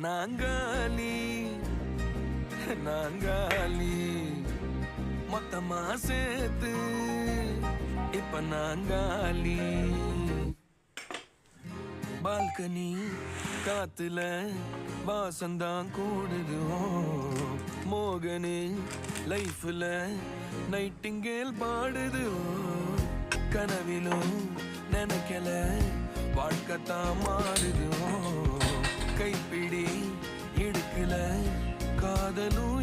நாங்காலி நாங்காலி மொத்தமா சேர்த்து இப்ப நாங்காலி. பால்கனி காத்துல வாசந்தான் கூடுது. மோகனு லைஃப்ல நைட்டிங்கேல் பாடுது. கனவிலும் நினைக்கல வாழ்க்கைத்தான் மாறுது. கைப்பிடி இடுக்கல காதலும்